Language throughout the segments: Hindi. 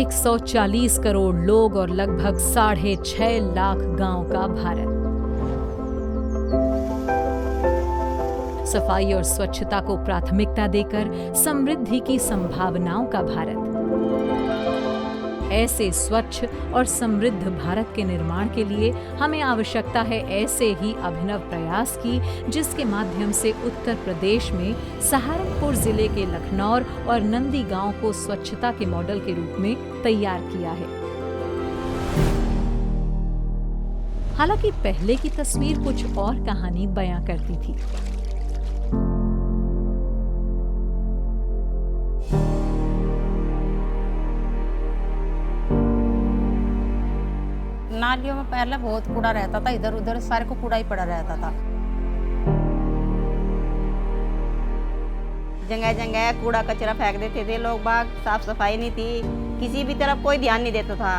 140 करोड़ लोग और लगभग 6.5 लाख गांव का भारत। सफाई और स्वच्छता को प्राथमिकता देकर समृद्धि की संभावनाओं का भारत। ऐसे स्वच्छ और समृद्ध भारत के निर्माण के लिए हमें आवश्यकता है ऐसे ही अभिनव प्रयास की, जिसके माध्यम से उत्तर प्रदेश में सहारनपुर जिले के लखनौर और नंदी गांव को स्वच्छता के मॉडल के रूप में तैयार किया है। हालांकि पहले की तस्वीर कुछ और कहानी बयां करती थी। नालियों में पहले बहुत कूड़ा रहता था, इधर उधर सारे को कूड़ा ही पड़ा रहता था। जगह जगह कूड़ा कचरा फेंक देते थे लोग बाग, साफ सफाई नहीं थी, किसी भी तरफ कोई ध्यान नहीं देता था।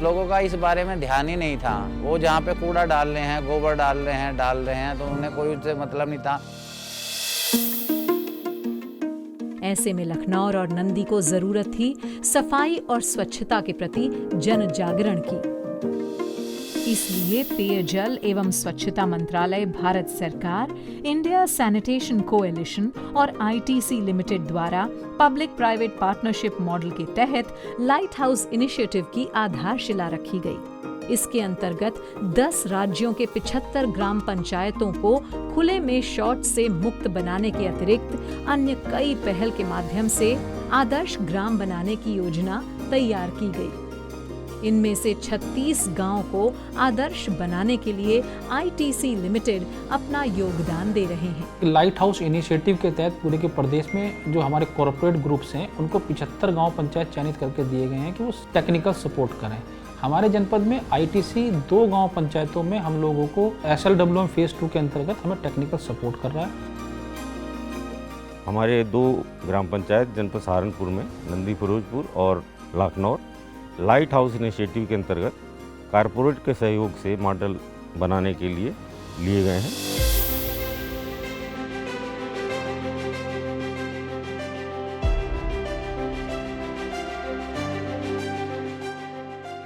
लोगों का इस बारे में ध्यान ही नहीं था। वो जहाँ पे कूड़ा डाल रहे हैं, गोबर डाल रहे हैं तो उन्हें कोई उससे मतलब नहीं था। ऐसे में लखनौर और नंदी को जरूरत थी सफाई और स्वच्छता के प्रति जन जागरण की। इसलिए पेयजल एवं स्वच्छता मंत्रालय, भारत सरकार, इंडिया सैनिटेशन कोएलिशन और आईटीसी लिमिटेड द्वारा पब्लिक प्राइवेट पार्टनरशिप मॉडल के तहत लाइट हाउस इनिशिएटिव की आधारशिला रखी गई। इसके अंतर्गत 10 राज्यों के 75 ग्राम पंचायतों को खुले में शौच से मुक्त बनाने के अतिरिक्त अन्य कई पहल के माध्यम से आदर्श ग्राम बनाने की योजना तैयार की गई। इनमें से 36 गांव को आदर्श बनाने के लिए आईटीसी लिमिटेड अपना योगदान दे रहे हैं। लाइट हाउस इनिशिएटिव के तहत पूरे के प्रदेश में जो हमारे कॉर्पोरेट ग्रुप्स हैं, उनको 75 गांव पंचायत चयनित करके दिए गए हैं कि वो टेक्निकल सपोर्ट करें। हमारे जनपद में आईटीसी 2 गांव पंचायतों में हम लोगों को SLWM फेज 2 के अंतर्गत हमें टेक्निकल सपोर्ट कर रहा है। हमारे 2 ग्राम पंचायत जनपद सहारनपुर में नंदी फिरोजपुर और लखनौर लाइट हाउस इनिशिएटिव के अंतर्गत कारपोरेट के सहयोग से मॉडल बनाने के लिए लिए गए हैं।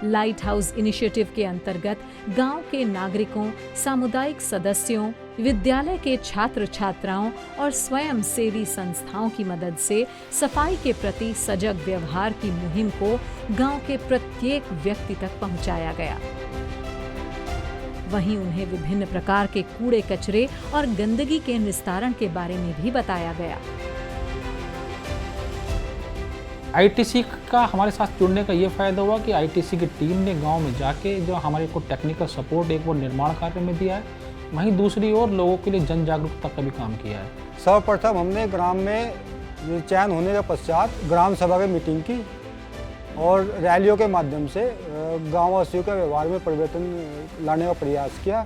लाइट हाउस इनिशिएटिव के अंतर्गत गांव के नागरिकों, सामुदायिक सदस्यों, विद्यालय के छात्र छात्राओं और स्वयं सेवी संस्थाओं की मदद से सफाई के प्रति सजग व्यवहार की मुहिम को गांव के प्रत्येक व्यक्ति तक पहुंचाया गया। वहीं उन्हें विभिन्न प्रकार के कूड़े कचरे और गंदगी के निस्तारण के बारे में भी बताया गया। आईटीसी का हमारे साथ जुड़ने का ये फ़ायदा हुआ कि आईटीसी की टीम ने गांव में जाके जो हमारे को टेक्निकल सपोर्ट एक वो निर्माण कार्य में दिया है, वहीं दूसरी ओर लोगों के लिए जन जागरूकता का भी काम किया है। सर्वप्रथम हमने ग्राम में चयन होने के पश्चात ग्राम सभा की मीटिंग की और रैलियों के माध्यम से गाँववासियों के व्यवहार में परिवर्तन लाने का प्रयास किया।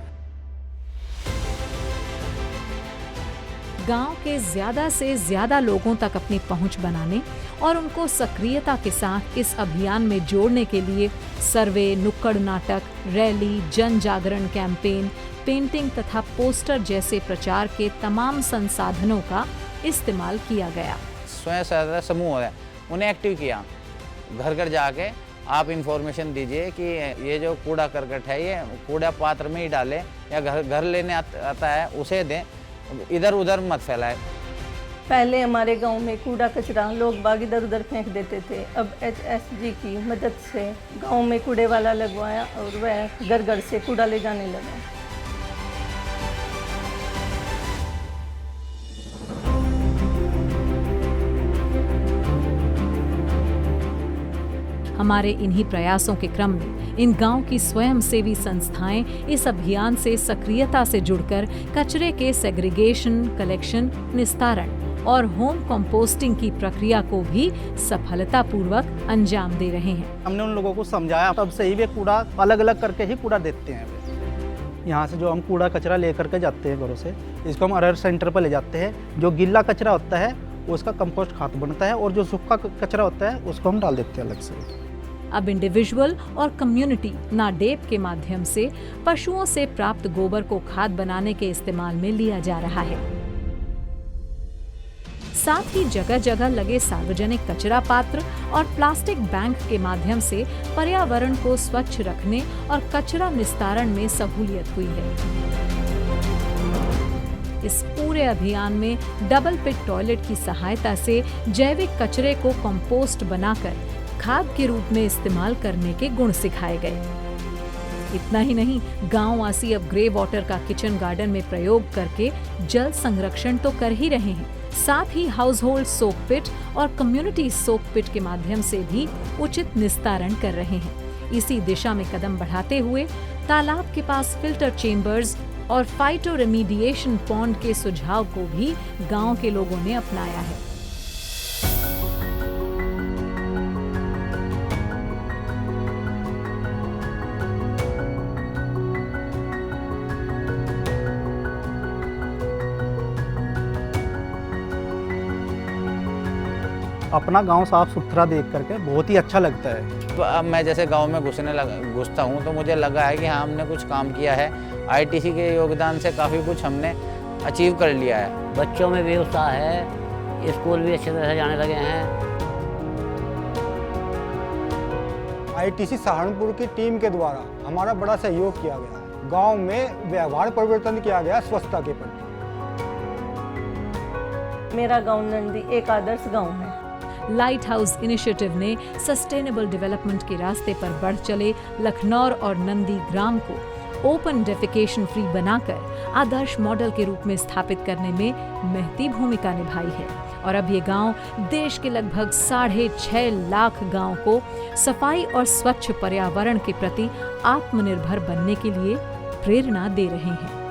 गांव के ज्यादा से ज्यादा लोगों तक अपनी पहुंच बनाने और उनको सक्रियता के साथ इस अभियान में जोड़ने के लिए सर्वे, नुक्कड़ नाटक, रैली, जन जागरण कैंपेन, पेंटिंग तथा पोस्टर जैसे प्रचार के तमाम संसाधनों का इस्तेमाल किया गया। स्वयं सहायता समूह है, उन्हें एक्टिव किया। घर घर जाके आप इंफॉर्मेशन दीजिए कि ये जो कूड़ा करकट है ये कूड़ा पात्र में ही डालें या घर लेने आता है उसे दें, इधर उधर मत फैलाए। पहले हमारे गांव में कूड़ा कचरा लोग बाग इधर उधर फेंक देते थे। अब HSG की मदद से गांव में कूड़े वाला लगवाया और वह घर घर से कूड़ा ले जाने लगा। हमारे इन्हीं प्रयासों के क्रम में इन गांव की स्वयंसेवी संस्थाएं इस अभियान से सक्रियता से जुड़कर कचरे के सेग्रीगेशन, कलेक्शन, निस्तारण और होम कंपोस्टिंग की प्रक्रिया को भी सफलतापूर्वक अंजाम दे रहे हैं। हमने उन लोगों को समझाया, तब से ही वे कूड़ा अलग अलग करके ही कूड़ा देते हैं। यहाँ से जो हम कूड़ा कचरा लेकर के जाते हैं घरों से, इसको हम अरहर सेंटर पर ले जाते हैं। जो गीला कचरा होता है उसका कंपोस्ट खाद बनता है और जो सूखा कचरा होता है उसको हम डाल देते हैं अलग से। अब इंडिविजुअल और कम्युनिटी नाडेप के माध्यम से पशुओं से प्राप्त गोबर को खाद बनाने के इस्तेमाल में लिया जा रहा है। साथ ही जगह जगह लगे सार्वजनिक कचरा पात्र और प्लास्टिक बैंक के माध्यम से पर्यावरण को स्वच्छ रखने और कचरा निस्तारण में सहूलियत हुई है। इस पूरे अभियान में डबल पिट टॉयलेट की सहायता से जैविक कचरे को कंपोस्ट बनाकर खाद के रूप में इस्तेमाल करने के गुण सिखाए गए। इतना ही नहीं, गांववासी अब ग्रे वाटर का किचन गार्डन में प्रयोग करके जल संरक्षण तो कर ही रहे हैं, साथ ही हाउस होल्ड सोक पिट और कम्युनिटी सोक पिट के माध्यम से भी उचित निस्तारण कर रहे हैं। इसी दिशा में कदम बढ़ाते हुए तालाब के पास फिल्टर चेम्बर्स और फाइटो रेमीडिएशन पॉन्ड के सुझाव को भी गांव के लोगों ने अपनाया है। अपना गांव साफ सुथरा देख करके बहुत ही अच्छा लगता है। तो अब मैं जैसे गांव में घुसता हूं तो मुझे लगा है कि हाँ, हमने कुछ काम किया है। आईटीसी के योगदान से काफ़ी कुछ हमने अचीव कर लिया है। बच्चों में भी उत्साह है, स्कूल भी अच्छी तरह से जाने लगे हैं। आईटीसी सहारनपुर की टीम के द्वारा हमारा बड़ा सहयोग किया गया है। गांव में व्यवहार परिवर्तन किया गया स्वच्छता के प्रति। मेरा गांव नंदी एक आदर्श गांव है। लाइट हाउस इनिशिएटिव ने सस्टेनेबल डेवलपमेंट के रास्ते पर बढ़ चले लखनौर और नंदी ग्राम को ओपन डेफिकेशन फ्री बनाकर आदर्श मॉडल के रूप में स्थापित करने में महती भूमिका निभाई है। और अब ये गांव देश के लगभग 6.5 लाख गांव को सफाई और स्वच्छ पर्यावरण के प्रति आत्मनिर्भर बनने के लिए प्रेरणा दे रहे हैं।